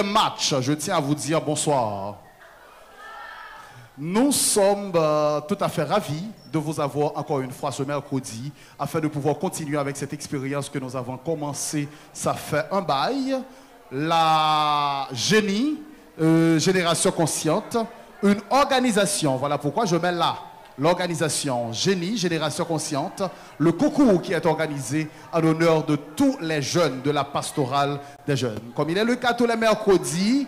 Match, je tiens à vous dire bonsoir. Nous sommes tout à fait ravis de vous avoir encore une fois ce mercredi afin de pouvoir continuer avec cette expérience que nous avons commencé. Ça fait un bail. La Génie, Génération Consciente, une organisation. Voilà pourquoi je mets là l'organisation Génie, Génération Consciente, le concours qui est organisé en honneur de tous les jeunes de la pastorale des jeunes. Comme il est le cas tous les mercredis,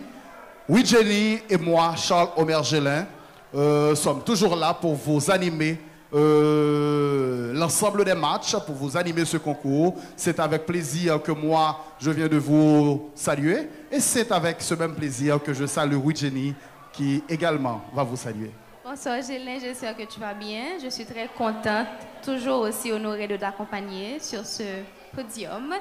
oui, Jenny et moi, Charles Omer Gélin, sommes toujours là pour vous animer l'ensemble des matchs, pour vous animer ce concours. C'est avec plaisir que moi, je viens de vous saluer. Et c'est avec ce même plaisir que je salue oui, Jenny, qui également va vous saluer. Bonsoir Gélin, j'espère que tu vas bien. Je suis très contente, toujours aussi honorée de t'accompagner sur ce podium.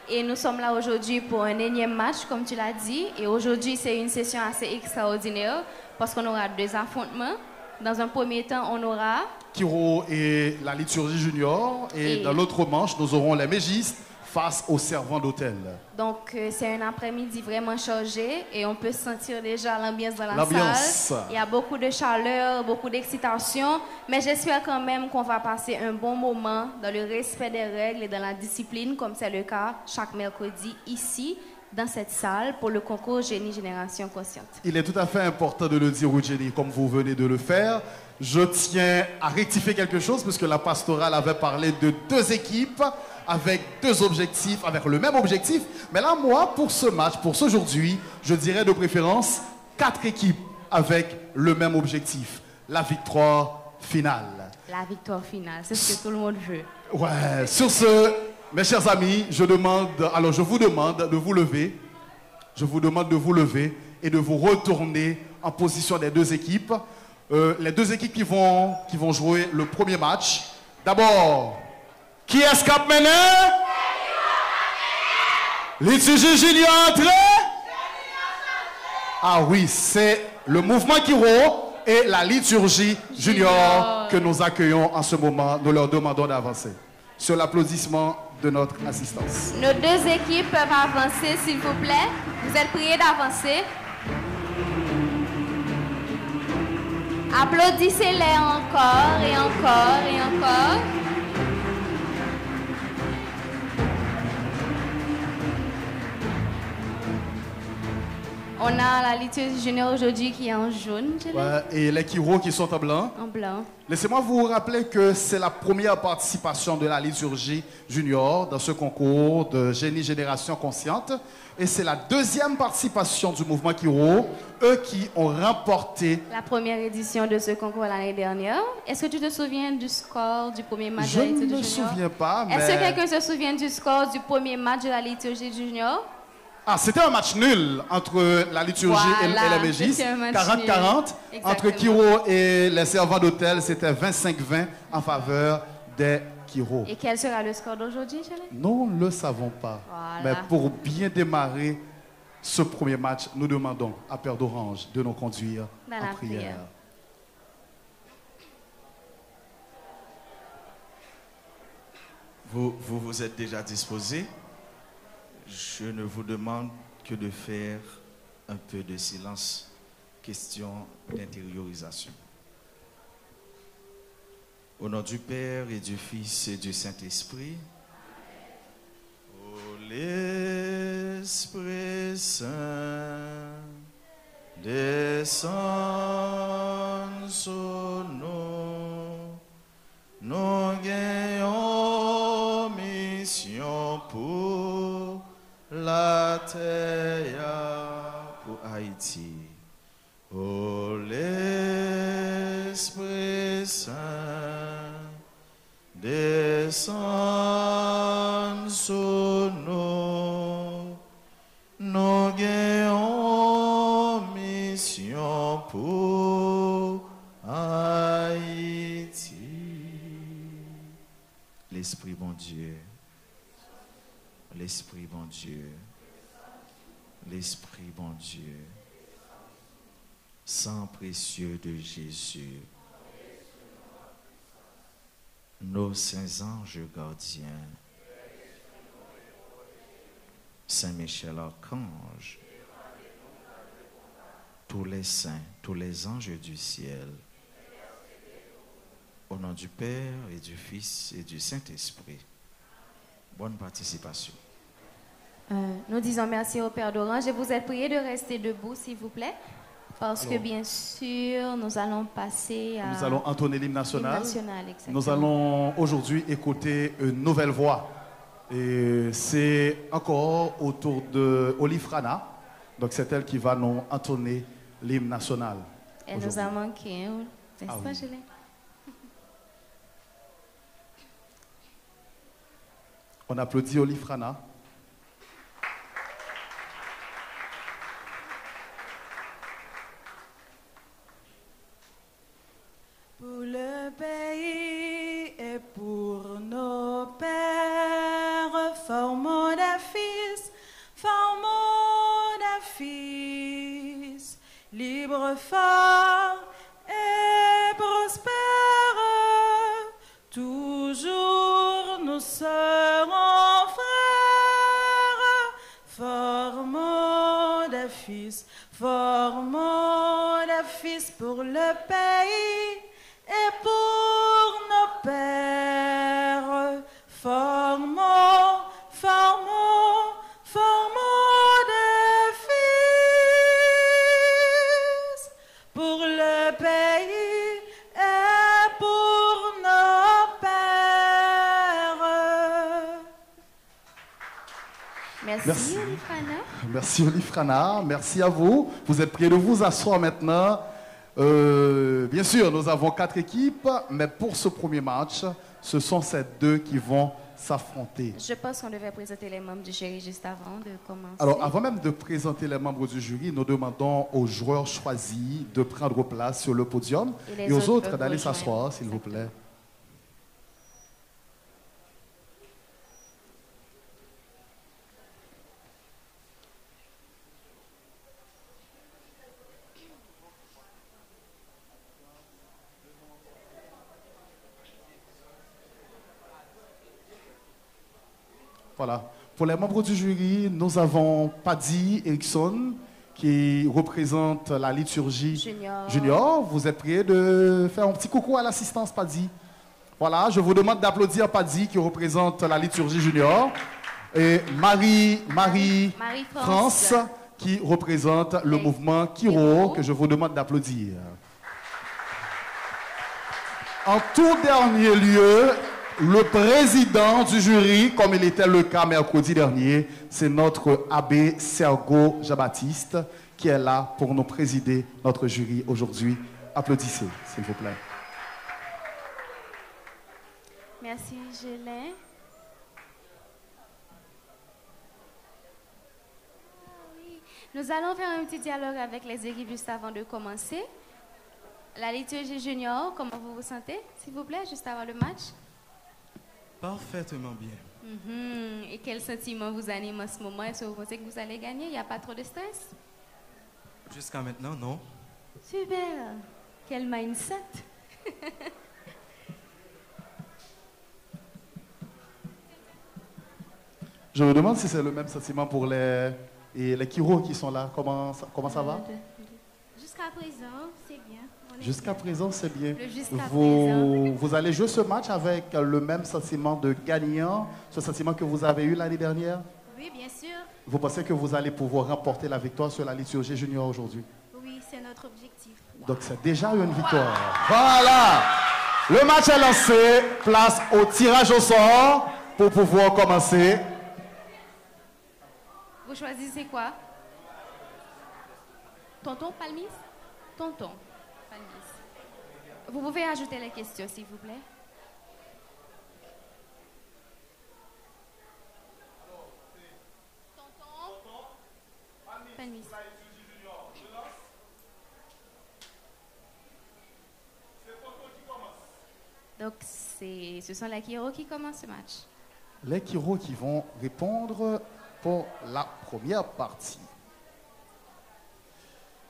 Et nous sommes là aujourd'hui pour un énième match, comme tu l'as dit. Et aujourd'hui, c'est une session assez extraordinaire parce qu'on aura deux affrontements. Dans un premier temps, on aura Kiro et la liturgie junior. Et dans l'autre manche, nous aurons les mégistes face aux servants d'hôtel. Donc, c'est un après-midi vraiment chargé et on peut sentir déjà l'ambiance dans la salle. Il y a beaucoup de chaleur, beaucoup d'excitation, mais j'espère quand même qu'on va passer un bon moment dans le respect des règles et dans la discipline, comme c'est le cas chaque mercredi ici, dans cette salle, pour le concours Génie Génération Consciente. Il est tout à fait important de le dire, Jenny, comme vous venez de le faire. Je tiens à rectifier quelque chose, parce que la pastorale avait parlé de deux équipes, avec deux objectifs, avec le même objectif. Mais là, moi, pour ce match, pour ce aujourd'hui, je dirais de préférence 4 équipes avec le même objectif. La victoire finale. La victoire finale, c'est ce que tout le monde veut. Ouais, sur ce, mes chers amis, je vous demande de vous lever. Je vous demande de vous lever et de vous retourner en position des deux équipes. Les deux équipes qui vont jouer le premier match. D'abord, qui est-ce qui a mené? Liturgie junior entrée? Ah oui, c'est le mouvement Kiro et la liturgie junior que nous accueillons en ce moment. Nous leur demandons d'avancer. Sur l'applaudissement de notre assistance. Nos deux équipes peuvent avancer, s'il vous plaît. Vous êtes priés d'avancer. Applaudissez-les encore et encore et encore. On a la liturgie junior aujourd'hui qui est en jaune. Ouais, et les Kiro qui sont en blanc. En blanc. Laissez-moi vous rappeler que c'est la première participation de la liturgie junior dans ce concours de Génie Génération Consciente. Et c'est la deuxième participation du mouvement Kiro, eux qui ont remporté la première édition de ce concours l'année dernière. Est-ce que tu te souviens du score du premier match de la liturgie junior? Je ne me souviens pas, mais... Est-ce que quelqu'un se souvient du score du premier match de la liturgie junior? Ah, c'était un match nul entre la liturgie et les mégistes. 40-40. Entre Kiro et les servants d'hôtel, c'était 25-20 en faveur des Kiro. Et quel sera le score d'aujourd'hui, Chélie? Nous ne le savons pas. Voilà. Mais pour bien démarrer ce premier match, nous demandons à Père d'Orange de nous conduire en prière. Vous êtes déjà disposés? Je ne vous demande que de faire un peu de silence. Question d'intériorisation. Au nom du Père et du Fils et du Saint-Esprit. Ô l'Esprit Saint, descends sur nous. Nous gagnons mission pour la terre, pour Haïti. Ô l'Esprit Saint, descends sur nous. Nous gagnons mission pour Haïti. L'Esprit bon Dieu. L'Esprit bon Dieu, l'Esprit bon Dieu, sang précieux de Jésus, nos saints anges gardiens, Saint Michel Archange, tous les saints, tous les anges du ciel. Au nom du Père et du Fils et du Saint-Esprit. Bonne participation. Nous disons merci au Père d'Orange et vous êtes priés de rester debout, s'il vous plaît. Parce que bien sûr, nous allons passer à... Nous allons entonner l'hymne national. Nous allons allons aujourd'hui écouter une nouvelle voix. Et c'est encore autour de Olifrana. Donc c'est elle qui va nous entonner l'hymne national. Elle nous a manqué, hein? N'est-ce pas, Gélin? On applaudit Olifrana. Pour le pays et pour nos pères, formons des fils, libres, forts et prospères. Toujours nous serons frères, formons des fils pour le pays et pour nos pères. Formons des fils pour le pays et pour nos pères. Merci, Olifrana. Merci, Olifrana. Merci à vous. Vous êtes prêts de vous asseoir maintenant. Bien sûr, nous avons 4 équipes, mais pour ce premier match, ce sont ces 2 qui vont s'affronter. Je pense qu'on devait présenter les membres du jury juste avant de commencer. Alors, avant même de présenter les membres du jury, nous demandons aux joueurs choisis de prendre place sur le podium et aux autres d'aller s'asseoir, s'il vous plaît. Voilà. Pour les membres du jury, nous avons Paddy Erickson qui représente la liturgie junior. Vous êtes prêts de faire un petit coucou à l'assistance, Paddy? Voilà, je vous demande d'applaudir Paddy qui représente la liturgie junior. Et Marie-France qui représente le mouvement Kiro, que je vous demande d'applaudir. En tout dernier lieu, le président du jury, comme il était le cas mercredi dernier, c'est notre abbé Sergo Jean-Baptiste qui est là pour nous présider notre jury aujourd'hui. Applaudissez, s'il vous plaît. Merci, Gélin. Nous allons faire un petit dialogue avec les équipes juste avant de commencer. La liturgie junior, comment vous vous sentez, s'il vous plaît, juste avant le match? Parfaitement bien. Et quel sentiment vous anime en ce moment? Est-ce que vous pensez que vous allez gagner? Il n'y a pas trop de stress? Jusqu'à maintenant, non. Super! Quel mindset! Je me demande si c'est le même sentiment pour les Kiro qui sont là. Comment ça va? Jusqu'à présent, c'est bien. Jusqu'à présent, c'est bien. Vous vous allez jouer ce match avec le même sentiment de gagnant, ce sentiment que vous avez eu l'année dernière? Oui, bien sûr. Vous pensez que vous allez pouvoir remporter la victoire sur la liturgie junior aujourd'hui? Oui, c'est notre objectif. Donc c'est déjà une victoire. Voilà! Le match est lancé. Place au tirage au sort pour pouvoir commencer. Vous choisissez quoi? Tonton Palmis? Tonton Palmis. Vous pouvez ajouter les questions, s'il vous plaît. Tonton Palmis. Donc, ce sont les Kiro qui commencent ce match. Les Kiro qui vont répondre pour la première partie.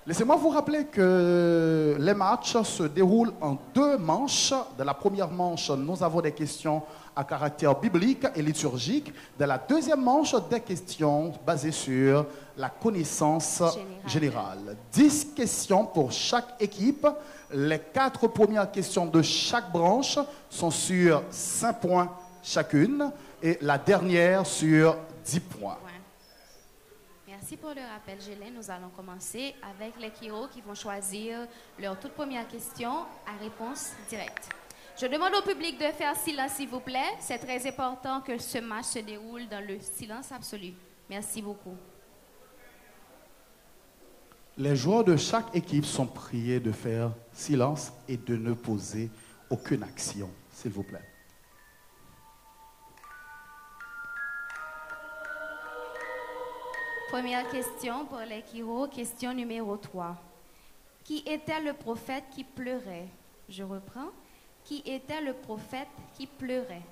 Laissez-moi vous rappeler que les matchs se déroulent en 2 manches. Dans la première manche, nous avons des questions à caractère biblique et liturgique. Dans la deuxième manche, des questions basées sur la connaissance générale. 10 questions pour chaque équipe. Les 4 premières questions de chaque branche sont sur 5 points chacune et la dernière sur 10 points. Merci pour le rappel, Gélène. Nous allons commencer avec les Kiro qui vont choisir leur toute première question à réponse directe. Je demande au public de faire silence, s'il vous plaît. C'est très important que ce match se déroule dans le silence absolu. Merci beaucoup. Les joueurs de chaque équipe sont priés de faire silence et de ne poser aucune action, s'il vous plaît. Première question pour les Kiro, question numéro 3. Qui était le prophète qui pleurait? Je reprends. Qui était le prophète qui pleurait?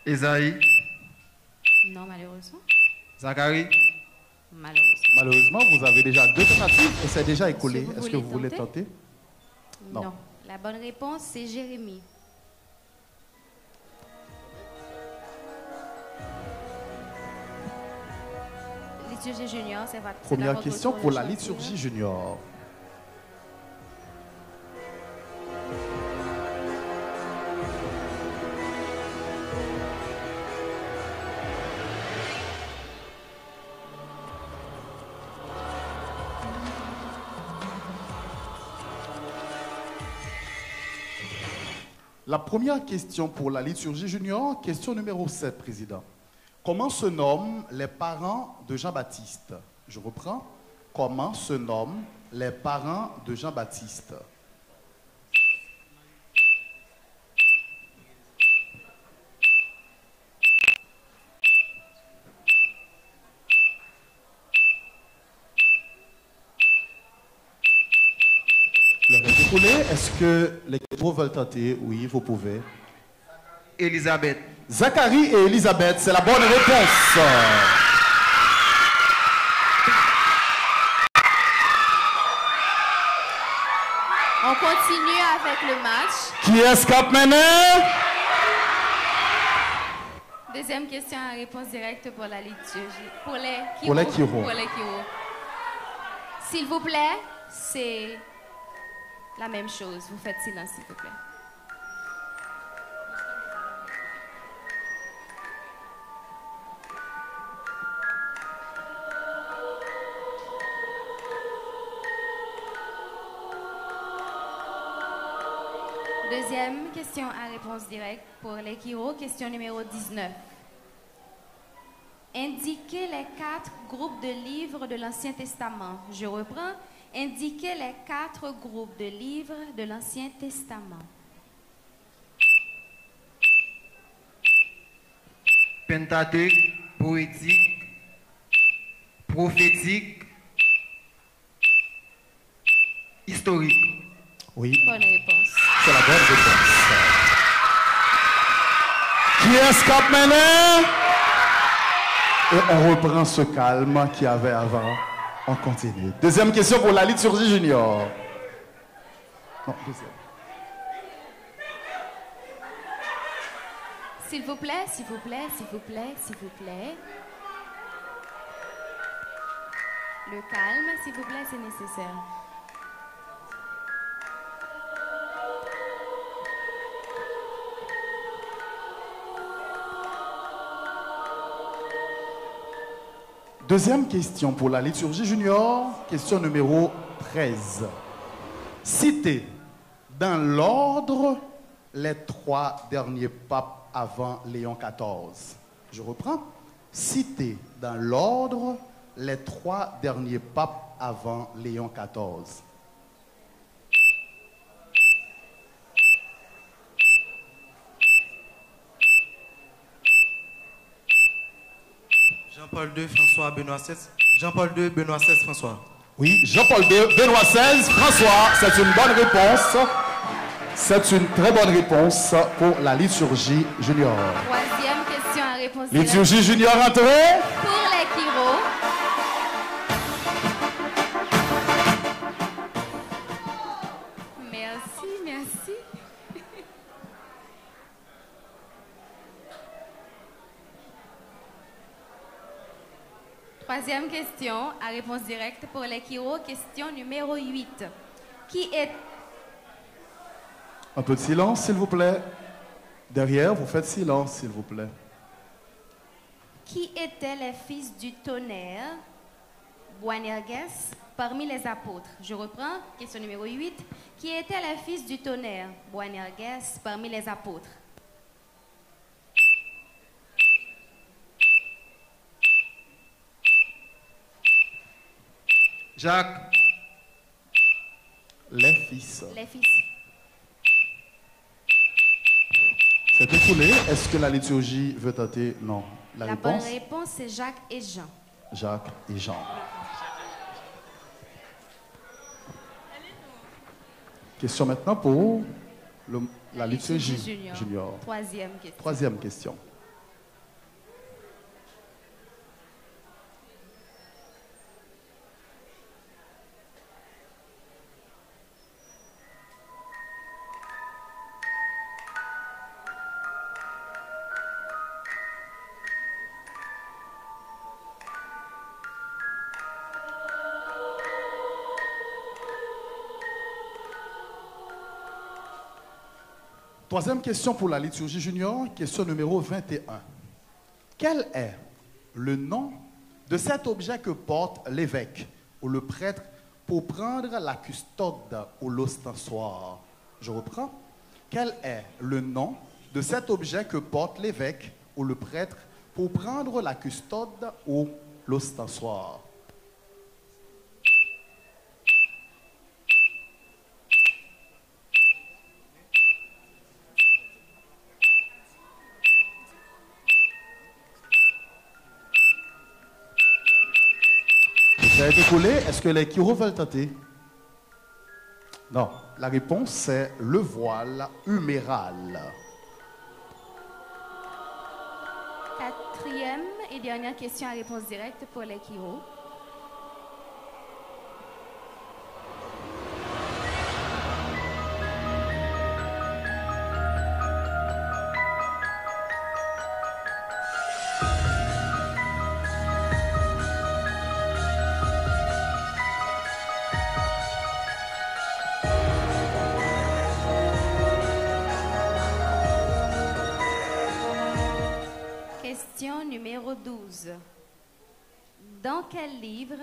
Esaïe. Non, malheureusement. Zacharie. Malheureusement, vous avez déjà 2 tentatives et c'est déjà écoulé. Est-ce que vous voulez tenter? Non. La bonne réponse, c'est Jérémie. Liturgie junior, c'est votre Première question pour la liturgie junior. La première question pour la liturgie junior, question numéro 7, Président. Comment se nomment les parents de Jean-Baptiste? Je reprends. Comment se nomment les parents de Jean-Baptiste? Est-ce que les Kiro veulent tenter? Oui, vous pouvez. Elisabeth. Zacharie et Elisabeth, c'est la bonne réponse. On continue avec le match. Qui escape maintenant? Deuxième question à réponse directe pour la liturgie. Pour les Kiro. Pour les Kiro. S'il vous plaît, c'est la même chose. Vous faites silence, s'il vous plaît. Deuxième question à réponse directe pour les Kiro, question numéro 19. Indiquez les 4 groupes de livres de l'Ancien Testament. Je reprends. Indiquez les 4 groupes de livres de l'Ancien Testament. Pentateuque, poétique, prophétique, historique. Oui. Bonne réponse. C'est la bonne réponse. Qui escape maintenant? Et on reprend ce calme qu'il y avait avant. On continue. Deuxième question pour la liturgie junior. Non, deuxième. S'il vous plaît, s'il vous plaît, s'il vous plaît, s'il vous plaît. Le calme, s'il vous plaît, c'est nécessaire. Deuxième question pour la liturgie junior, question numéro 13. Citez dans l'ordre les 3 derniers papes avant Léon XIV. Je reprends. Citez dans l'ordre les 3 derniers papes avant Léon XIV. Jean-Paul II, François, Benoît XVI. Jean-Paul II, Benoît XVI, François. Oui, Jean-Paul II, Benoît XVI, François, c'est une bonne réponse. C'est une très bonne réponse pour la liturgie junior. Troisième question à réponse directe. Liturgie junior entrée. Pour les Kiro. Merci, merci. Troisième question à réponse directe pour les Kiro. Question numéro 8. Qui est... Un peu de silence, s'il vous plaît. Derrière, vous faites silence, s'il vous plaît. Qui étaient les fils du tonnerre, Boanerges, parmi les apôtres? Je reprends, question numéro 8. Qui étaient les fils du tonnerre, Boanerges, parmi les apôtres? Jacques. Les fils. Les fils. C'est écoulé. Est-ce que la liturgie veut tenter? Non. La bonne réponse? réponse, c'est Jacques et Jean. Jacques et Jean. Question maintenant pour la liturgie junior. Troisième question. Troisième question. Troisième question pour la liturgie junior, question numéro 21. Quel est le nom de cet objet que porte l'évêque ou le prêtre pour prendre la custode ou l'ostensoir? Je reprends. Quel est le nom de cet objet que porte l'évêque ou le prêtre pour prendre la custode ou l'ostensoir? Ça a été coulé. Est-ce que les Kiro veulent tenter? Non. La réponse, c'est le voile huméral. Quatrième et dernière question à réponse directe pour les Kiro. Question numéro 12. Dans quel livre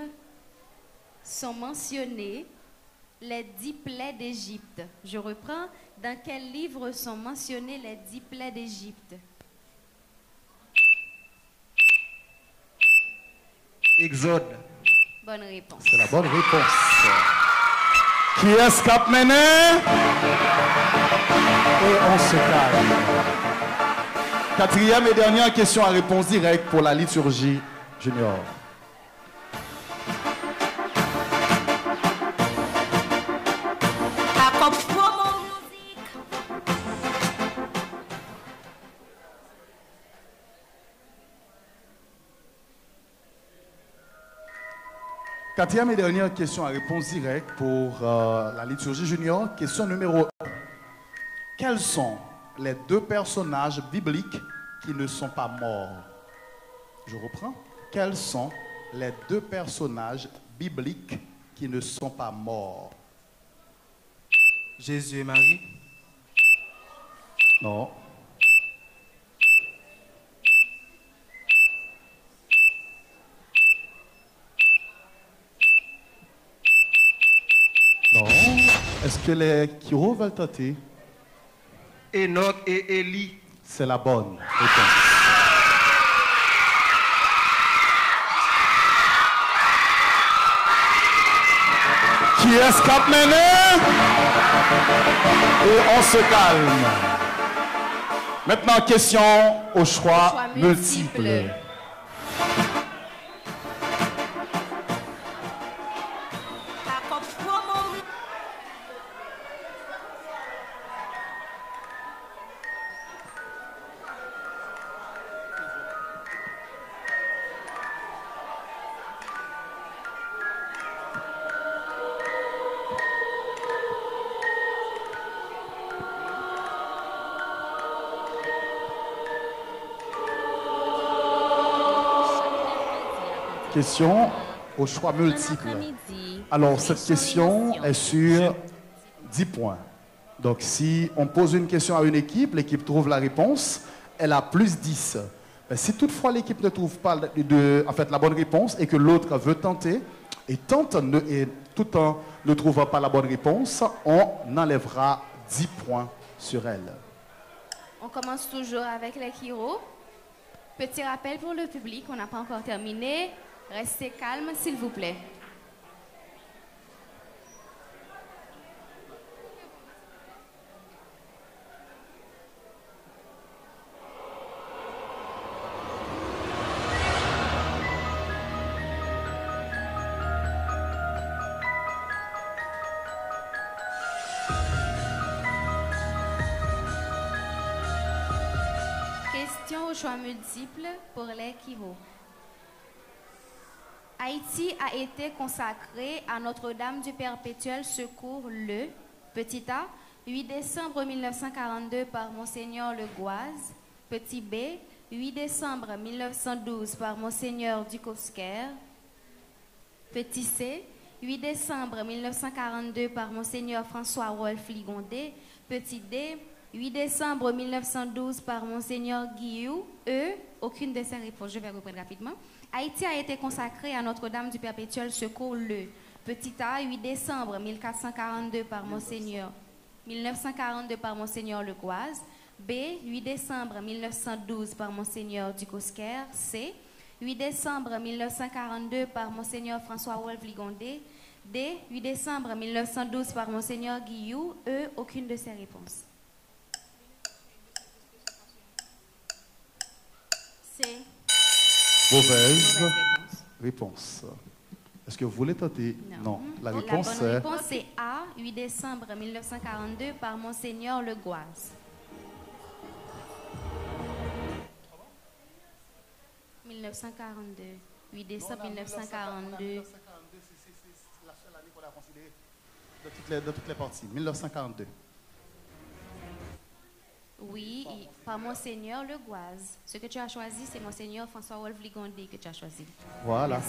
sont mentionnées les 10 plaies d'Égypte? Je reprends. Dans quel livre sont mentionnées les 10 plaies d'Égypte? Exode. Bonne réponse. C'est la bonne réponse. Qui est-ce qui a mené? Et on se calme. Quatrième et dernière question à réponse directe pour la liturgie junior. Quatrième et dernière question à réponse directe pour la liturgie junior. Question numéro 1. Quels sont les deux personnages bibliques qui ne sont pas morts? Je reprends. Quels sont les deux personnages bibliques qui ne sont pas morts? Jésus et Marie. Non. Non. Est-ce que les Kiro veulent tenter? Enoch et Élie. C'est la bonne réponse. Qui est-ce qui a mené? Et on se calme. Maintenant, question au choix multiple. Question au choix multiple. Alors, cette question est sur 10 points. Donc, si on pose une question à une équipe, l'équipe trouve la réponse, elle a plus 10. Mais si toutefois l'équipe ne trouve pas la bonne réponse et que l'autre veut tenter, et tout en ne trouvant pas la bonne réponse, on enlèvera 10 points sur elle. On commence toujours avec les Kiro. Petit rappel pour le public, on n'a pas encore terminé. Restez calme, s'il vous plaît. Question au choix multiple pour les Kiro. Haïti a été consacré à Notre-Dame du Perpétuel Secours le, petit a, 8 décembre 1942 par Monseigneur Le Goaz, petit b, 8 décembre 1912 par Monseigneur Dukowsker, petit c, 8 décembre 1942 par Monseigneur François Wolf Ligondé, petit d, 8 décembre 1912 par Monseigneur Guillou, aucune de ces réponses, je vais reprendre rapidement. Haïti a été consacré à Notre-Dame du Perpétuel Secours le, petit a, 8 décembre 1942 par Monseigneur Le Goaz, b, 8 décembre 1912 par Monseigneur Dukowsker, c, 8 décembre 1942 par Monseigneur François Wolf Ligondé, d, 8 décembre 1912 par Monseigneur Guillou, aucune de ces réponses. C. Mauvaise réponse. Est-ce que vous voulez tenter? Non. La réponse La bonne réponse est A, 8 décembre 1942 par Monseigneur Le Goaz. 1942. 8 décembre 1942. C'est la seule année qu'on a considérée de toutes les parties. 1942. Oui, par Monseigneur Le Goaz. Ce que tu as choisi, c'est Monseigneur François Wolf Ligondé que tu as choisi. Voilà.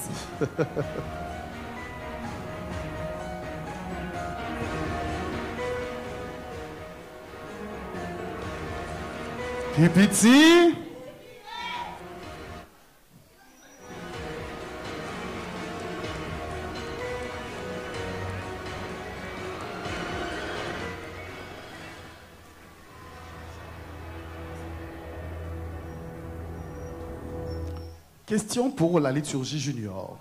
Pipiti. Question pour la liturgie junior.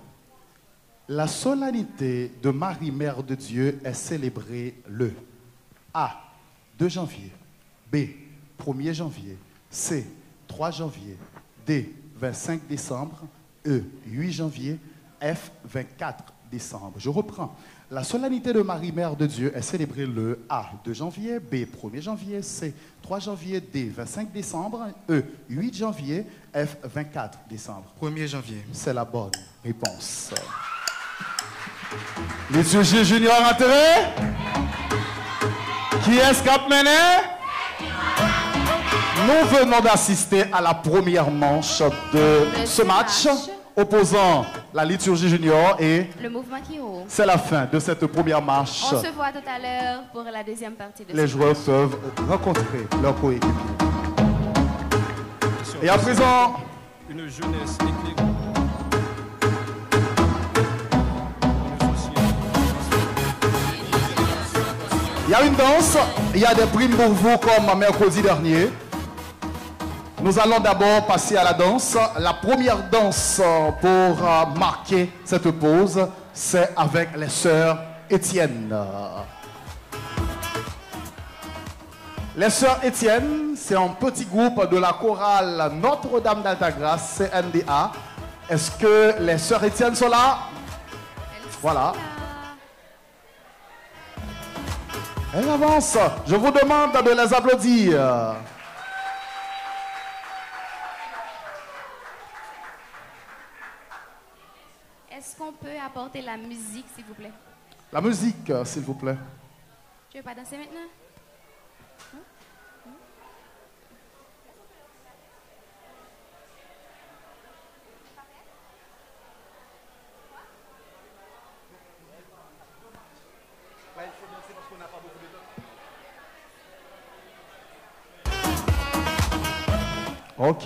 La solennité de Marie, Mère de Dieu, est célébrée le A. 2 janvier, B. 1er janvier, C. 3 janvier, D. 25 décembre, E. 8 janvier, F. 24 décembre. Je reprends. La solennité de Marie, Mère de Dieu, est célébrée le A. 2 janvier, B. 1er janvier, C. 3 janvier, D. 25 décembre, E. 8 janvier, F. 24 décembre. 1er janvier. C'est la bonne réponse. Liturgie junior entrée. Qui est-ce qui a mené? Nous venons d'assister à la première manche de ce match opposant la liturgie junior et le mouvement Kiro. C'est la fin de cette première marche. On se voit tout à l'heure pour la deuxième partie de les joueurs peuvent rencontrer leurs coéquipiers. Et à présent, une jeunesse éclairée. Il y a une danse, il y a des primes pour vous comme mercredi dernier. Nous allons d'abord passer à la danse. La première danse pour marquer cette pause, c'est avec les sœurs Étienne. Les sœurs Étienne, c'est un petit groupe de la chorale Notre-Dame d'Altagrace, CNDA. Est-ce que les sœurs Étienne sont là? Voilà. Elles avancent. Je vous demande de les applaudir. Est-ce qu'on peut apporter la musique, s'il vous plaît? La musique, s'il vous plaît. Tu veux pas danser maintenant? Ok.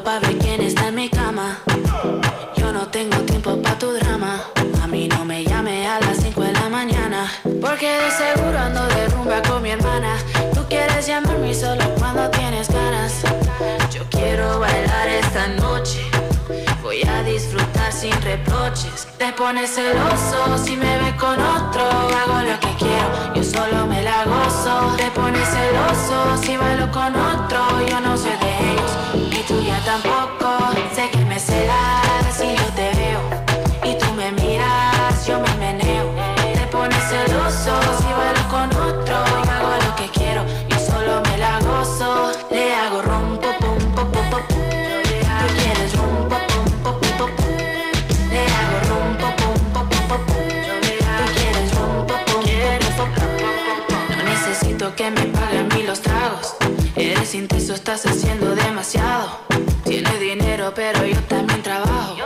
Pa' ver quién está en mi cama. Yo no tengo tiempo pa' tu drama. A mí no me llame a las 5 de la mañana, porque de seguro ando de rumba con mi hermana. Tú quieres llamarme solo cuando tienes ganas. Yo quiero bailar esta noche. Voy a disfrutar sin reproches. Te pones celoso si me ves con otro. Hago lo que quiero, yo solo me la gozo. Te pones celoso si bailo con otro. Yo no soy de ellos y tú ya tampoco. Sé que me celas si yo te veo y tú me miras, yo me meneo. Te pones celoso si bailo con otro. Yo hago lo que quiero, yo solo me la gozo. Le hago rum, pum, pum, pum, pum, pum. Tú quieres rum, pum, pum, pum, pum, pum. Le hago rum, pum, pum, pum, pum, pum. Tú quieres rum, pum, pum, pum, pum. No necesito que me paguen a mí los tragos. Eres intenso, estás haciendo demasiado. Tienes dinero, pero yo también trabajo.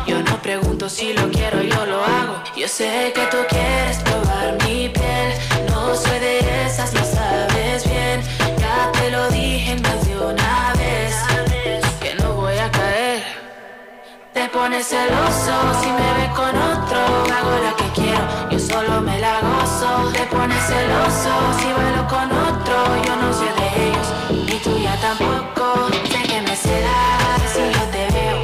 Yo no pregunto si lo quiero, yo lo hago. Yo sé que tú quieres probar mi piel. No soy de esas, lo sabes bien. Ya te lo dije más de una vez, que no voy a caer. Te pones celoso si me ves con otro. Hago lo que quiero, yo solo me la gozo. Te pones celoso si bailo con otro. Yo no soy de ellos y tú ya tampoco. Sé que me celas si yo te veo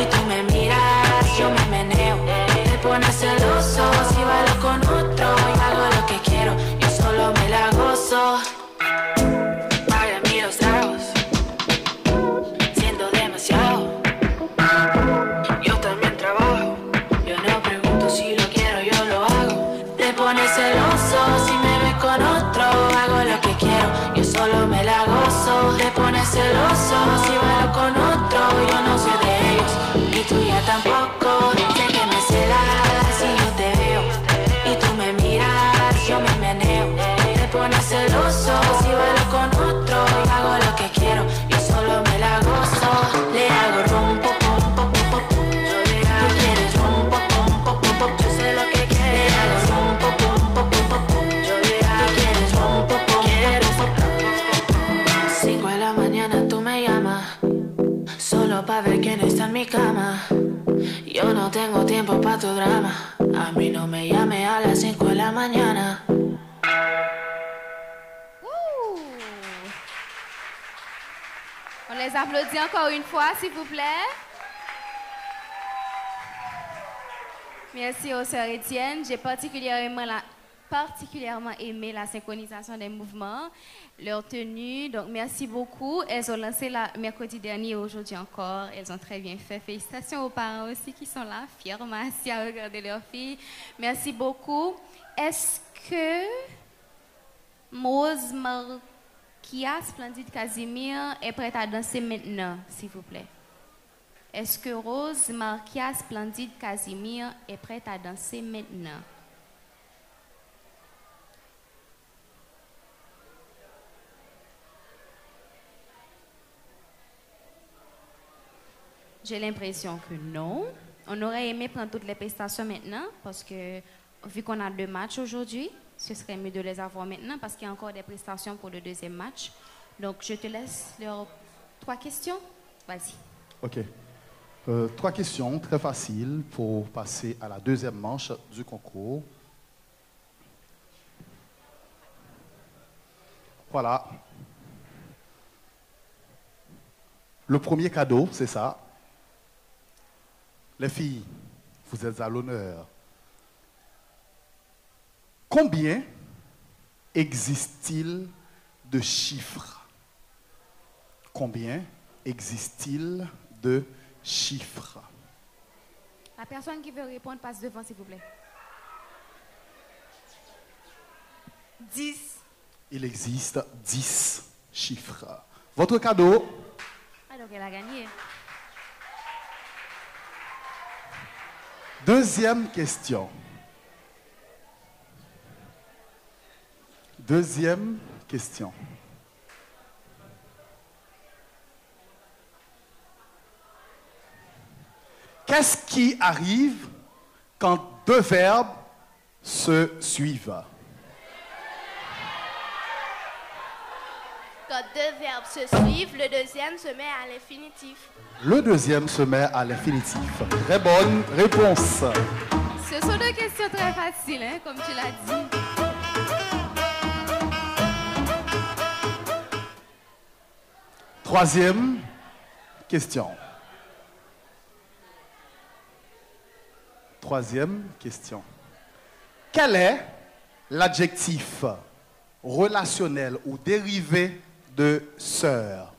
y tú me miras, yo me meneo. Te pones celoso si bailo con otro. Yo hago lo que quiero, yo solo me la gozo. Paga mí los tragos, siento demasiado. Yo también trabajo, yo no pregunto si lo quiero, yo lo hago. Te pones celoso si me ves con otro. Hago lo que quiero, yo solo me la gozo. Te pones celoso si bailo con otro. Yo no soy de ellos y tú ya tampoco. Sé que me celas si yo te veo y tú me miras, yo me meneo. Te pones celoso si bailo con otro. Yo hago lo que quiero, yo solo me la gozo. Le hago rum, pum, pum, pum, pum, pum. Tú quieres rum, pum, pum, pum, pum, pum. Yo sé lo que quieres. Le hago rum, pum, pum, pum, pum, pum. Tú quieres rum, pum, pum, pum, pum. 5 de la mañana tú me llamas, solo pa' ver quién está en mi cama. Yo no tengo tiempo pa' tu drama. A mí no me llame a las 5 de la mañana. On les applaudit encore une fois, s'il vous plaît. Merci aux sœurs Étienne. J'ai particulièrement aimé la synchronisation des mouvements, leur tenue. Donc, merci beaucoup. Elles ont lancé mercredi dernier et aujourd'hui encore. Elles ont très bien fait. Félicitations aux parents aussi qui sont là, fiers, assis à regarder leurs filles. Merci beaucoup. Est-ce que Mose Marquia, Splendide Casimir, est prête à danser maintenant, s'il vous plaît? Est-ce que Rose Marquia, Splendide Casimir, est prête à danser maintenant? J'ai l'impression que non. On aurait aimé prendre toutes les prestations maintenant parce que, vu qu'on a 2 matchs aujourd'hui, ce serait mieux de les avoir maintenant parce qu'il y a encore des prestations pour le deuxième match. Donc, je te laisse leurs 3 questions. Vas-y. OK. 3 questions très faciles pour passer à la deuxième manche du concours. Voilà. Le premier cadeau, c'est ça. Les filles, vous êtes à l'honneur. Combien existe-t-il de chiffres? Combien existe-t-il de chiffres? La personne qui veut répondre passe devant, s'il vous plaît. 10. Il existe 10 chiffres. Votre cadeau? Alors elle a gagné. Deuxième question. Deuxième question. Qu'est-ce qui arrive quand deux verbes se suivent? Quand deux verbes se suivent, le deuxième se met à l'infinitif. Le deuxième se met à l'infinitif. Très bonne réponse. Ce sont deux questions très faciles, hein, comme tu l'as dit. Troisième question. Troisième question. Quel est l'adjectif relationnel ou dérivé de sœur?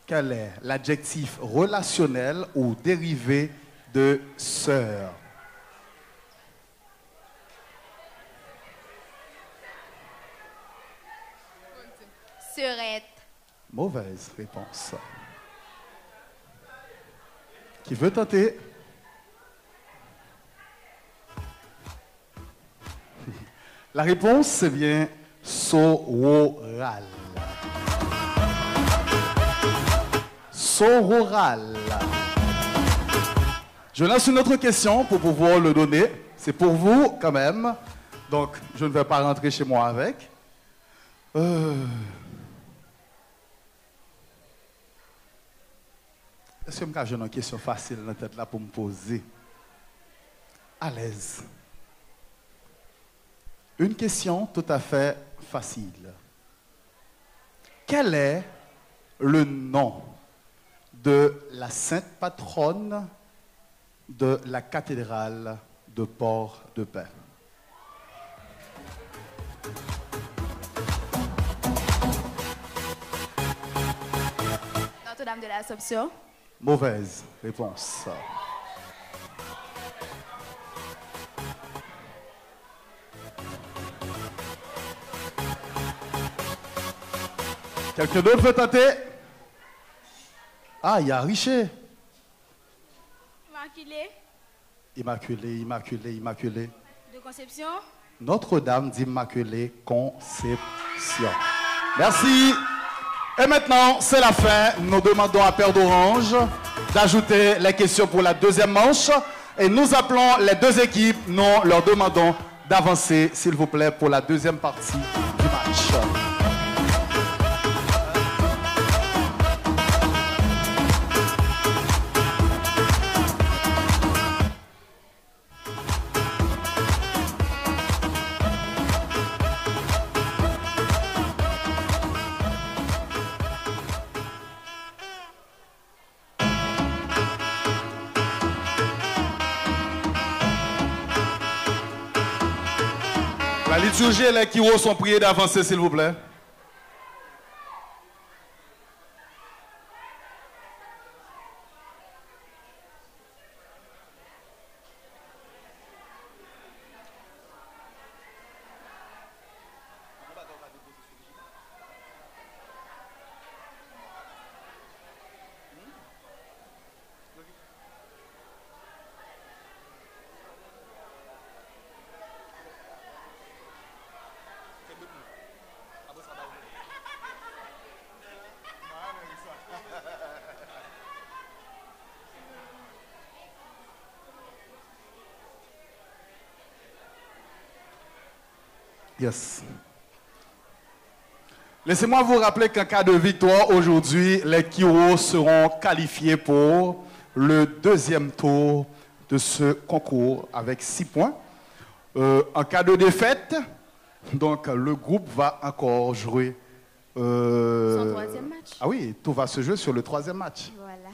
Quel est l'adjectif relationnel ou dérivé de sœur? Sœurette. Mauvaise réponse. Qui veut tenter? La réponse, c'est bien sororal. Sororal. Je lance une autre question pour pouvoir le donner. C'est pour vous quand même. Donc, je ne vais pas rentrer chez moi avec. Est-ce que j'ai une question facile dans la tête là pour me poser? À l'aise. Une question tout à fait facile. Quel est le nom de la sainte patronne de la cathédrale de Port-de-Paix? Notre-Dame de l'Assomption. Mauvaise réponse. Quelqu'un d'autre veut tenter? Ah, il y a Richer. Immaculée. Immaculée, Immaculée, Immaculée. De Conception. Notre-Dame d'Immaculée Conception. Merci. Et maintenant, c'est la fin. Nous demandons à Père d'Orange d'ajouter les questions pour la deuxième manche. Et nous appelons les deux équipes. Nous leur demandons d'avancer, s'il vous plaît, pour la deuxième partie du match. La liturgie et les kiros sont priés d'avancer, s'il vous plaît. Yes. Laissez-moi vous rappeler qu'en cas de victoire aujourd'hui, les Kiros seront qualifiés pour le deuxième tour de ce concours avec 6 points. En cas de défaite, donc le groupe va encore jouer Son troisième match. Ah oui, tout va se jouer sur le troisième match. Voilà.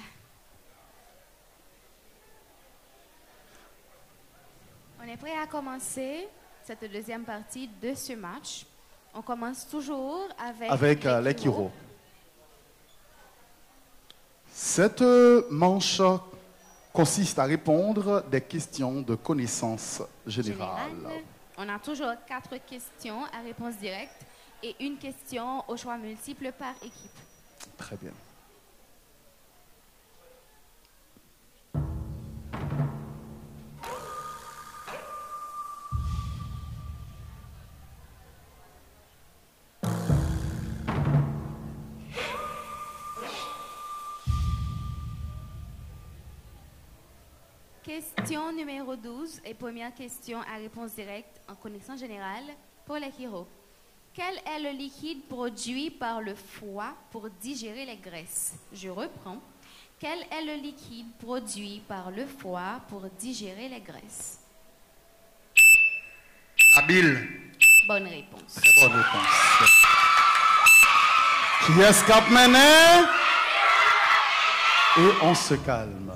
On est prêt à commencer cette deuxième partie de ce match. On commence toujours avec l'Ekiro. Cette manche consiste à répondre des questions de connaissance générale. On a toujours 4 questions à réponse directe et une question au choix multiple par équipe. Très bien. Question numéro 12 et première question à réponse directe en connaissance générale pour l'Ekiro. Quel est le liquide produit par le foie pour digérer les graisses? Je reprends. Quel est le liquide produit par le foie pour digérer les graisses? La bile. Bonne réponse. Très bonne réponse. Qui est-ce qui a mené? Et on se calme.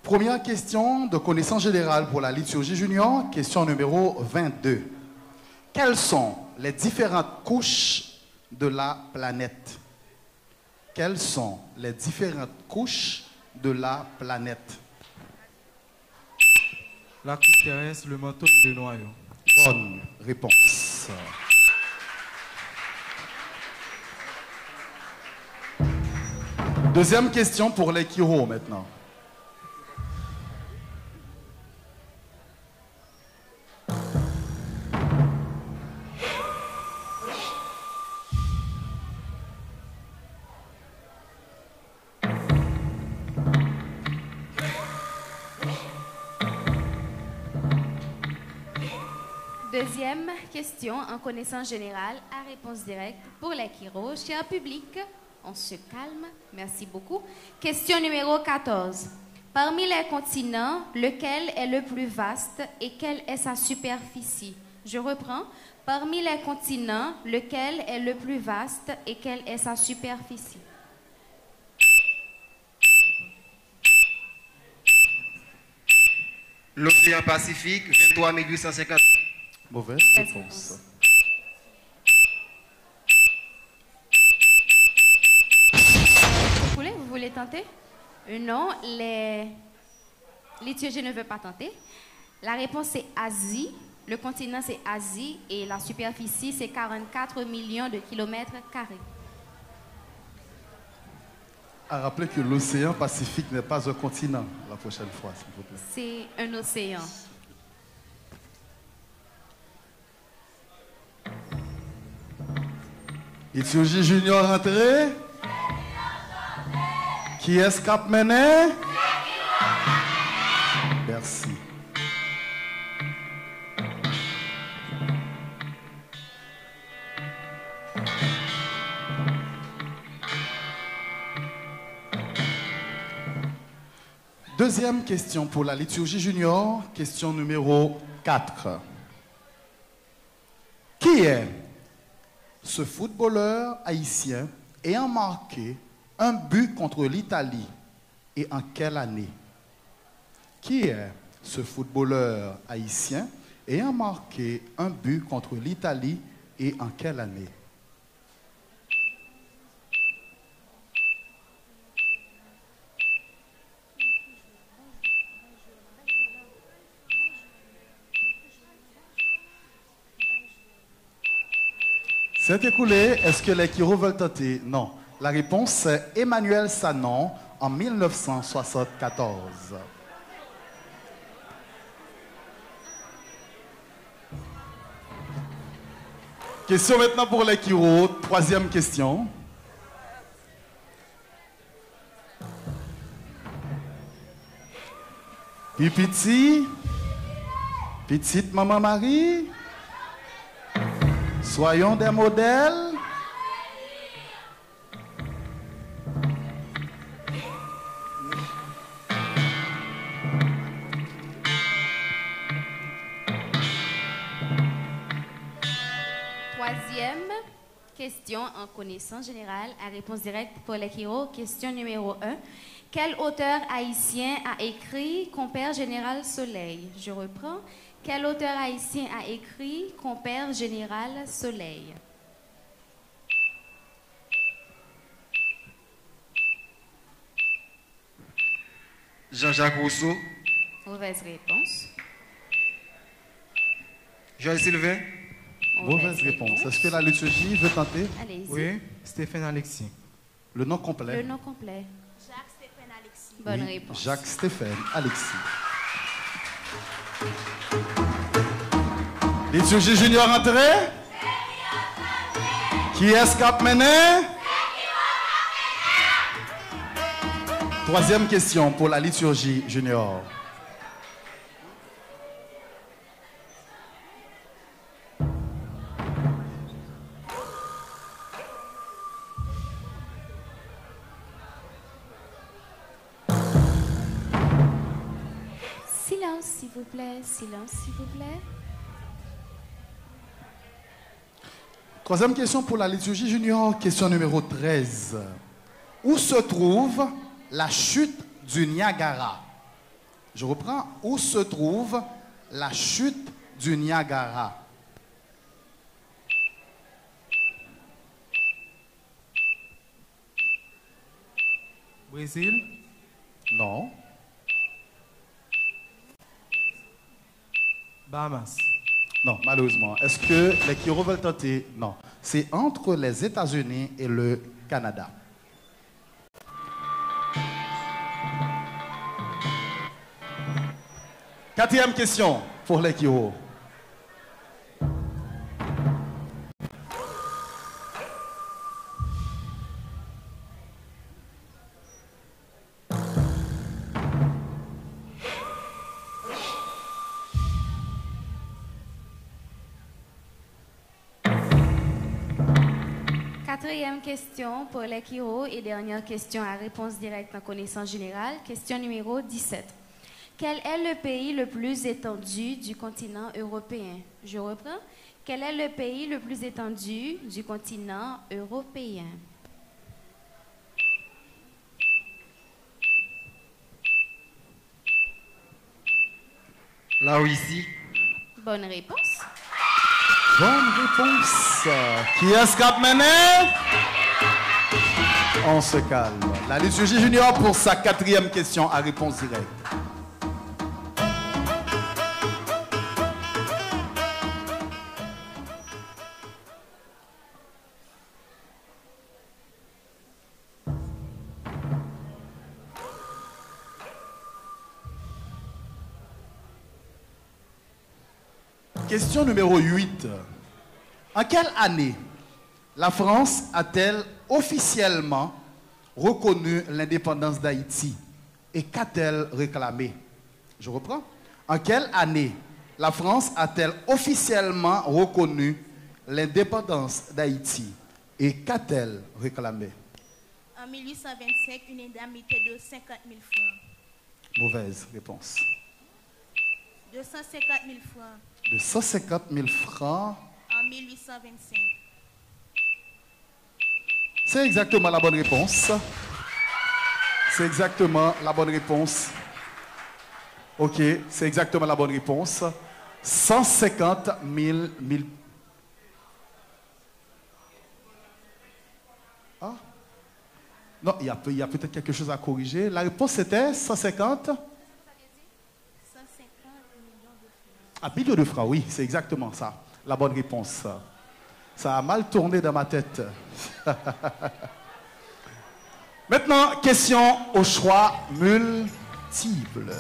Première question de connaissance générale pour la liturgie junior, question numéro 22. Quelles sont les différentes couches de la planète? Quelles sont les différentes couches de la planète? La couche terrestre, le manteau et le noyau. Bonne réponse. Deuxième question pour l'Ekiro maintenant. Deuxième question en connaissance générale à réponse directe pour l'Ekiro. Cher public, on se calme. Merci beaucoup. Question numéro 14. Parmi les continents, lequel est le plus vaste et quelle est sa superficie? Je reprends. Parmi les continents, lequel est le plus vaste et quelle est sa superficie? L'océan Pacifique, 23 850. Mauvaise réponse. Vous voulez tenter? Non, l'étudiant ne veut pas tenter. La réponse c'est Asie. Le continent c'est Asie et la superficie c'est 44 millions de kilomètres carrés. À rappeler que l'océan Pacifique n'est pas un continent la prochaine fois, s'il vous plaît. C'est un océan. Liturgie junior rentré. Qui est-ce qui a mené? Merci. Deuxième question pour la liturgie junior, question numéro 4. Qui est ce footballeur haïtien ayant marqué un but contre l'Italie et en quelle année? Qui est ce footballeur haïtien ayant marqué un but contre l'Italie et en quelle année? C'est écoulé. Est-ce que les Kiro veulent tenter? Non. La réponse c'est Emmanuel Sanon en 1974. Question maintenant pour les Kiro. Troisième question. Puis petit, petite maman Marie, soyons des modèles. Troisième question en connaissance générale à réponse directe pour les Kiro. Question numéro 1. Quel auteur haïtien a écrit Compère Général Soleil? Je reprends. Quel auteur haïtien a écrit Compère Général Soleil? Jean-Jacques Rousseau. Mauvaise réponse. Joël Sylvain. Mauvaise réponse. Est-ce que la liturgie veut tenter? Allez-y. Oui, Stéphane Alexis. Le nom complet. Le nom complet. Jacques Stéphane Alexis. Bonne Oui, réponse. Jacques Stéphane Alexis. Liturgie junior entrée. Qui est-ce qu'a mené? Troisième question pour la liturgie junior. Silence, s'il vous plaît. Silence, s'il vous plaît. Troisième question pour la liturgie junior, question numéro 13. Où se trouve la chute du Niagara? Je reprends. Où se trouve la chute du Niagara? Brésil. Non. Bahamas. Non, malheureusement. Est-ce que les Kiro veulent tenter? Non. C'est entre les États-Unis et le Canada. Quatrième question pour les Kiro. Quatrième question pour les Kiro et dernière question à réponse directe en connaissance générale. Question numéro 17. Quel est le pays le plus étendu du continent européen? Je reprends. Quel est le pays le plus étendu du continent européen? La Russie. Bonne réponse. Bonne réponse. Qui est-ce qu'a mené? On se calme. La liturgie junior pour sa quatrième question à réponse directe. Question numéro 8. En quelle année la France a-t-elle officiellement reconnu l'indépendance d'Haïti et qu'a-t-elle réclamé? Je reprends. En quelle année la France a-t-elle officiellement reconnu l'indépendance d'Haïti et qu'a-t-elle réclamé? En 1825, une indemnité de 50 000 francs. Mauvaise réponse. 250 000 francs. De 150 000 francs. En 1825. C'est exactement la bonne réponse. C'est exactement la bonne réponse. Ok, c'est exactement la bonne réponse. 150 000... Ah? Non, il y a peut-être quelque chose à corriger. La réponse c'était 150... 150 millions de francs. Ah, millions de francs, oui, c'est exactement ça. La bonne réponse. Ça a mal tourné dans ma tête. Maintenant, question au choix multiple.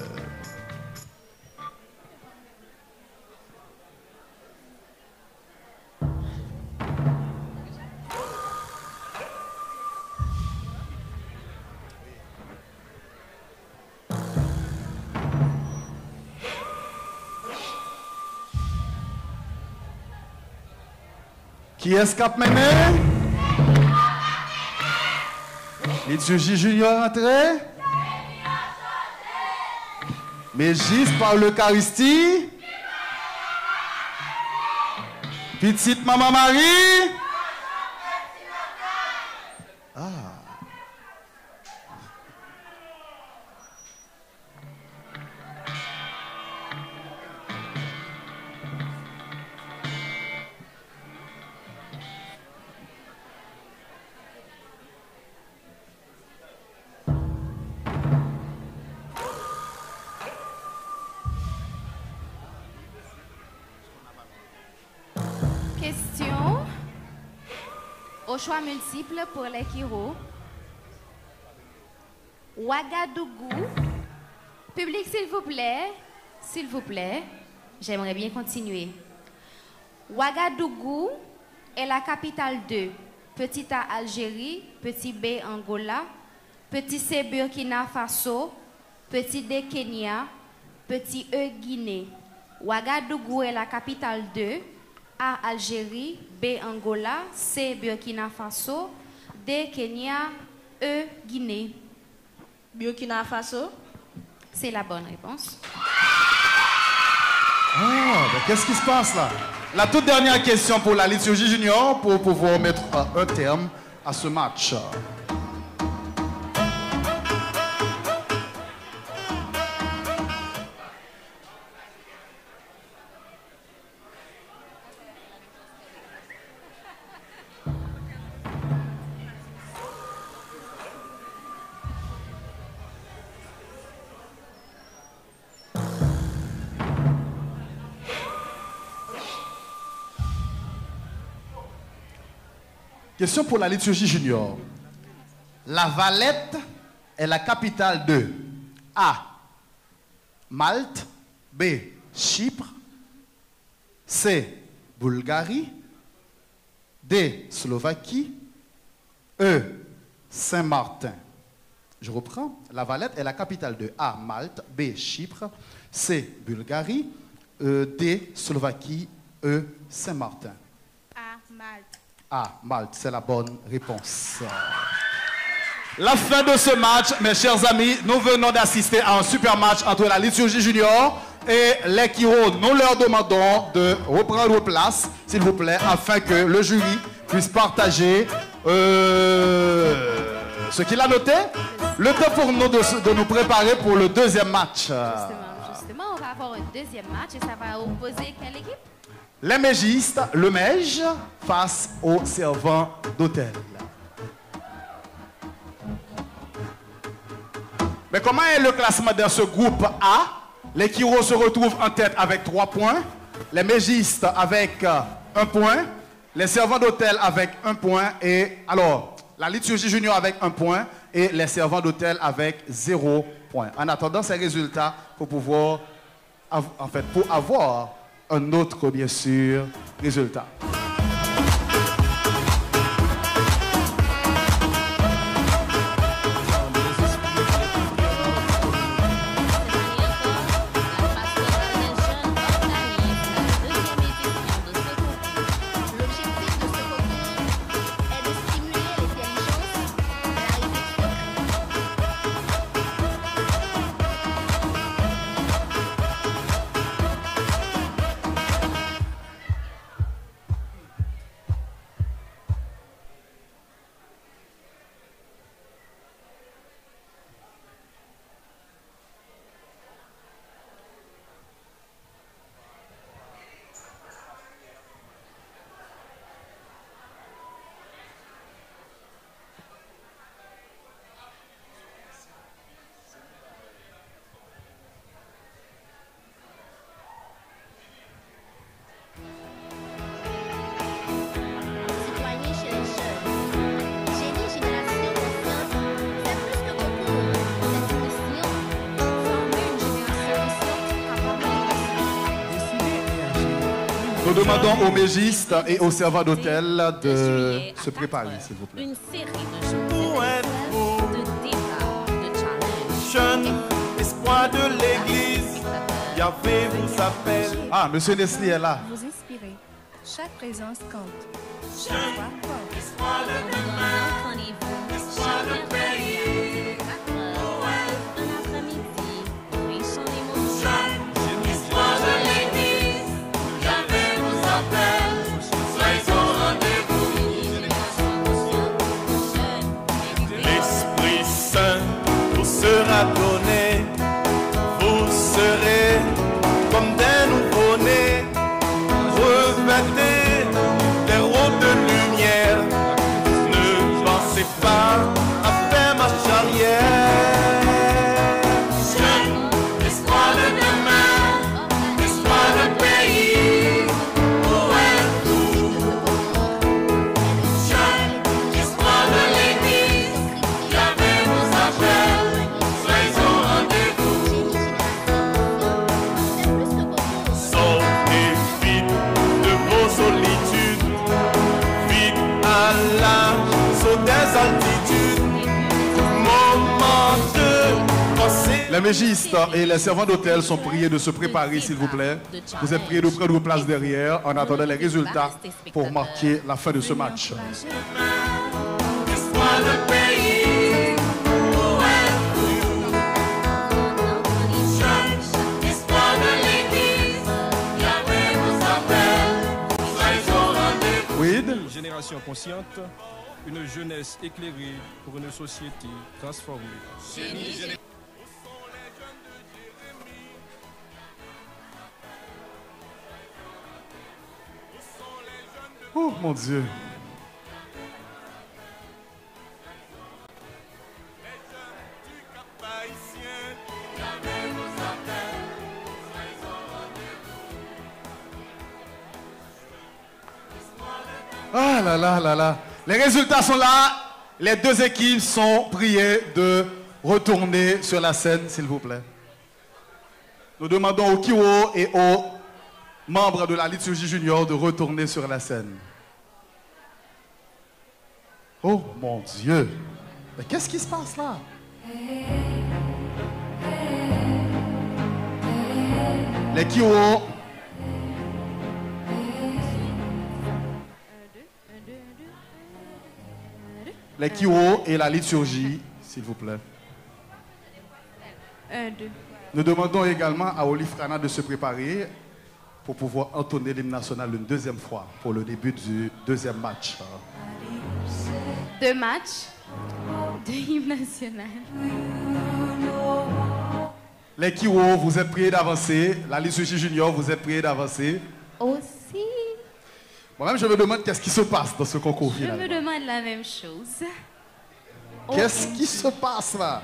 Qui est-ce qu'a mené? Liturgie junior entrée. Mégis par l'Eucharistie. Petite maman Marie. Ah. Question au choix multiple pour les Kiro. Ouagadougou. Public, s'il vous plaît, j'aimerais bien continuer. Ouagadougou est la capitale de petit A Algérie, petit B Angola, petit C Burkina Faso, petit D Kenya, petit E Guinée. Ouagadougou est la capitale de A Algérie, B Angola, C Burkina Faso, D Kenya, E Guinée. Burkina Faso. C'est la bonne réponse. Ah, ben qu'est-ce qui se passe là? La toute dernière question pour la liturgie junior pour pouvoir mettre un terme à ce match. Question pour la liturgie junior. La Valette est la capitale de A. Malte, B. Chypre, C. Bulgarie, D. Slovaquie, E. Saint-Martin. Je reprends. La Valette est la capitale de A. Malte, B. Chypre, C. Bulgarie, D. Slovaquie, E. Saint-Martin. A. Malte. Ah, Malte, c'est la bonne réponse. La fin de ce match, mes chers amis, nous venons d'assister à un super match entre la liturgie junior et les Kiro. Nous leur demandons de reprendre place, s'il vous plaît, afin que le jury puisse partager ce qu'il a noté. Le temps pour nous de nous préparer pour le deuxième match. Justement, on va avoir un deuxième match et ça va opposer quelle équipe? Les mégistes, le Mège, face aux servants d'hôtel. Mais comment est le classement dans ce groupe A? Les Kiro se retrouvent en tête avec 3 points. Les mégistes avec 1 point. Les servants d'hôtel avec 1 point. Et alors, la liturgie junior avec 1 point. Et les servants d'hôtel avec 0 point. En attendant ces résultats, pour pouvoir, en fait, pour avoir un autre, bien sûr, résultat. Nous demandons aux mégistes et aux servants d'hôtel de se préparer, s'il vous plaît. Une série de choses de débats, de challenges. Jeune espoir de l'église, Yahvé vous appelle. Ah, monsieur Nestlé est là. Vous inspirez. Chaque présence compte. Jeune, espoir de demain, espoir de pays. Un après-midi, riche en émotions. Jeune, espoir de l'église, jamais nous appelle. Soyez au rendez-vous. L'Esprit Saint vous sera donné. Vous serez comme des nouveau-nés. Revêtez des robes de lumière. Ne pensez pas à faire marche arrière. Jeune, espoir de demain, espoir de pays. Où êtes-vous? Jeune, espoir de l'église, jamais vous appelle. Soyez au rendez-vous. Sortez vite de vos solitudes, vite à l'assaut des altitudes. Moment de penser. Les mégistes et les servants d'hôtel sont priés de se préparer, s'il vous plaît. Vous êtes priés de prendre vos places derrière en attendant les résultats pour marquer la fin de ce match. Espoir de pays. Où êtes-vous? Jeune, espoir de l'église, jamais vous appelle. Soyez au rendez-vous. Weed. Une génération consciente, une jeunesse éclairée pour une société transformée. Oh mon Dieu. Ah là là là là. Les résultats sont là. Les deux équipes sont priées de retourner sur la scène, s'il vous plaît. Nous demandons aux Kiwo et aux membres de la liturgie junior de retourner sur la scène. Oh mon Dieu. Mais qu'est-ce qui se passe là? Les Kiwo. Les Kiwo et la liturgie, s'il vous plaît. 1, 2. Nous demandons également à Olifrana de se préparer pour pouvoir entonner l'hymne national une deuxième fois pour le début du deuxième match. 2 matchs, 2 hymnes nationaux. Les Kiwo, vous êtes priés d'avancer. La liturgie junior, vous êtes priés d'avancer. Aussi. Moi-même, je me demande qu'est-ce qui se passe dans ce concours Je finalement. me demande la même chose. Qu'est-ce qui se passe là?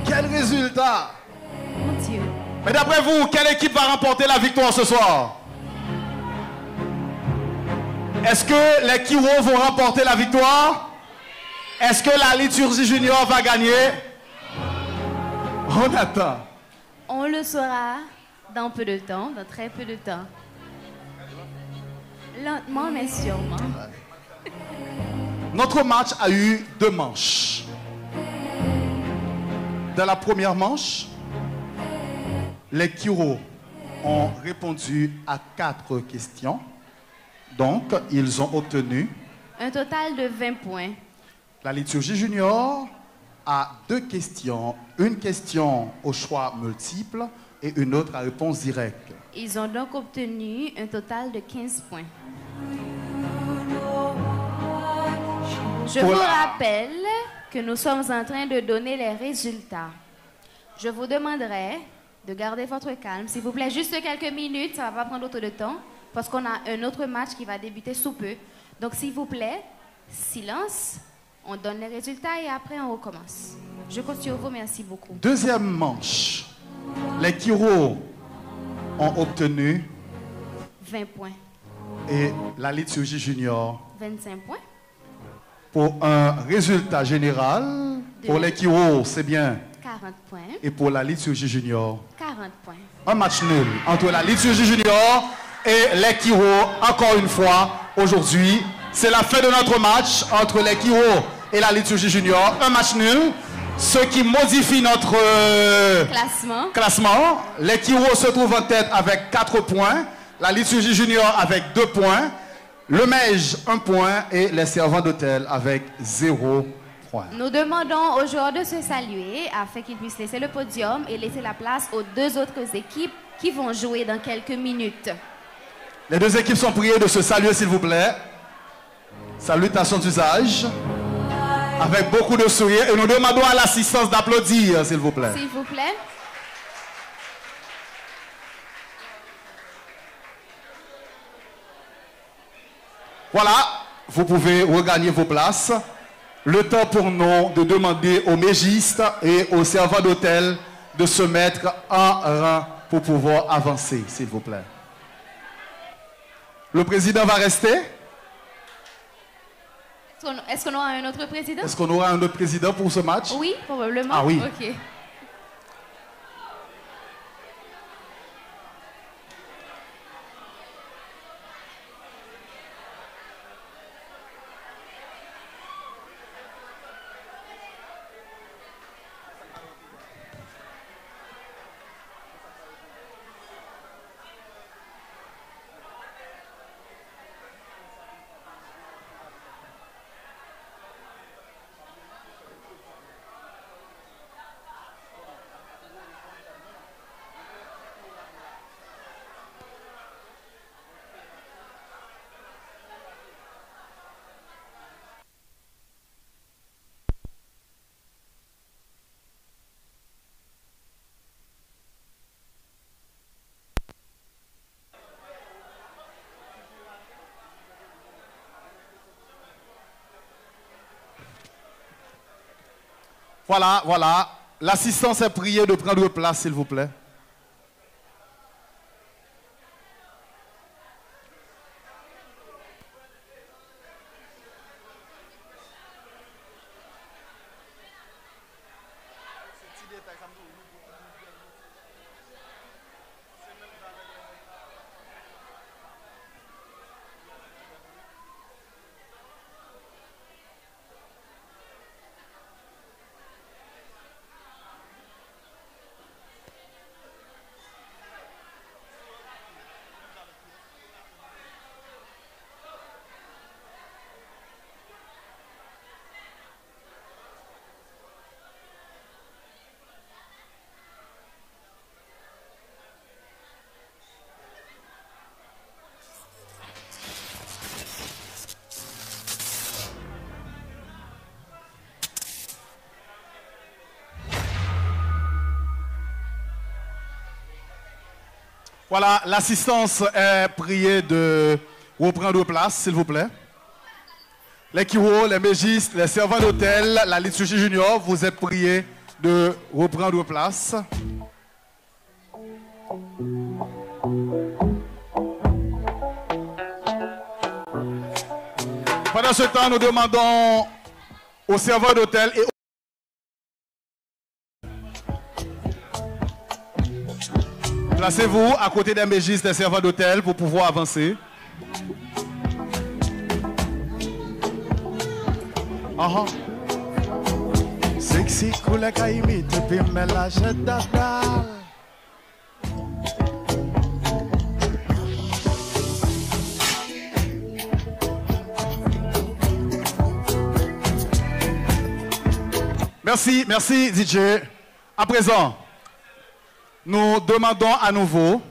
Quel résultat? Mon Dieu. Mais d'après vous, quelle équipe va remporter la victoire ce soir? Est-ce que les Kiwo vont remporter la victoire? Est-ce que la liturgie junior va gagner? On attend. On le saura dans peu de temps, dans très peu de temps. Lentement mais sûrement. Notre match a eu 2 manches. Dans la première manche, les Kiwo ont répondu à 4 questions. Donc, ils ont obtenu... Un total de 20 points. La liturgie junior a 2 questions. Une question au choix multiple et une autre à réponse directe. Ils ont donc obtenu un total de 15 points. Je vous rappelle que nous sommes en train de donner les résultats. Je vous demanderai de garder votre calme. S'il vous plaît, juste quelques minutes, ça ne va pas prendre autant de temps, parce qu'on a un autre match qui va débuter sous peu. Donc, s'il vous plaît, silence, on donne les résultats et après on recommence. Je compte sur vous, merci beaucoup. Deuxième manche. Les Kiwo ont obtenu 20 points. et la liturgie junior 25 points. pour un résultat général. Pour les Kiwo, c'est bien. 40 points. Et pour la liturgie junior, 40 points. un match nul entre la liturgie junior et les Kiwo. Encore une fois, aujourd'hui, c'est la fin de notre match entre les Kiwo et la liturgie junior. Un match nul, ce qui modifie notre classement. Les Kiwo se trouvent en tête avec 4 points. La liturgie junior avec 2 points. Le MEJ 1 point et les servants d'hôtel avec 0 point. Nous demandons aux joueurs de se saluer afin qu'ils puissent laisser le podium et laisser la place aux 2 autres équipes qui vont jouer dans quelques minutes. Les 2 équipes sont priées de se saluer s'il vous plaît. Salutations d'usage. Avec beaucoup de sourires. Et nous demandons à l'assistance d'applaudir s'il vous plaît. S'il vous plaît. Voilà, vous pouvez regagner vos places. Le temps pour nous de demander aux mégistes et aux servants d'hôtel de se mettre en rang pour pouvoir avancer, s'il vous plaît. Le président va rester? Est-ce qu'on aura un autre président? Est-ce qu'on aura un autre président pour ce match? Oui, probablement. Ah oui. Ok. Voilà, voilà. L'assistance est priée de prendre place, s'il vous plaît. Voilà, l'assistance est priée de reprendre place, s'il vous plaît. Les kiros, les mégistes, les servants d'hôtel, la liturgie junior, vous êtes priés de reprendre place. Pendant ce temps, nous demandons aux servants d'hôtel et placez-vous à côté des mégistes, des servants d'hôtel pour pouvoir avancer. Sexy cool kaimi te pimme la jedada. Merci, merci DJ. À présent, nous demandons à nouveau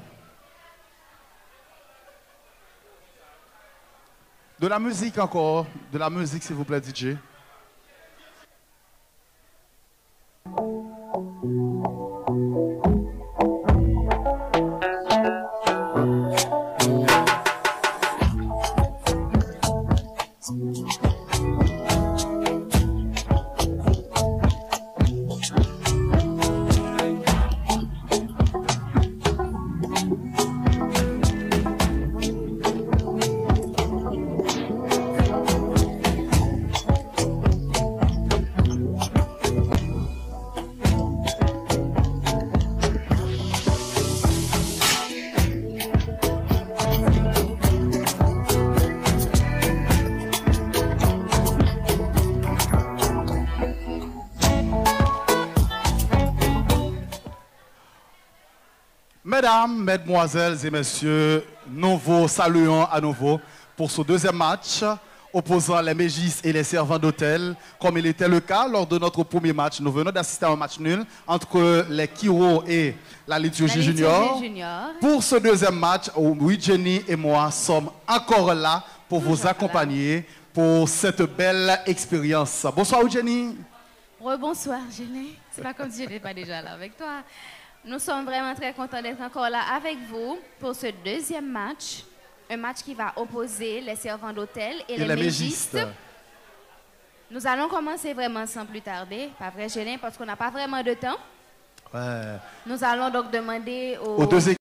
de la musique encore, de la musique s'il vous plaît DJ. Mesdames, mesdemoiselles et messieurs, nous vous saluons à nouveau pour ce deuxième match opposant les Mégis et les servants d'hôtel, comme il était le cas lors de notre premier match. Nous venons d'assister à un match nul entre les Kiro et la Liturgie Junior. Pour ce deuxième match, oui, Jenny et moi sommes encore là pour vous accompagner pour cette belle expérience. Bonsoir, Jenny. Rebonsoir, Jenny. C'est pas comme si je n'étais pas déjà là avec toi. Nous sommes vraiment très contents d'être encore là avec vous pour ce deuxième match. Un match qui va opposer les servants d'hôtel et les mégistes. Nous allons commencer vraiment sans plus tarder, pas vrai, Gélin, parce qu'on n'a pas vraiment de temps. Ouais. Nous allons donc demander aux deux équipes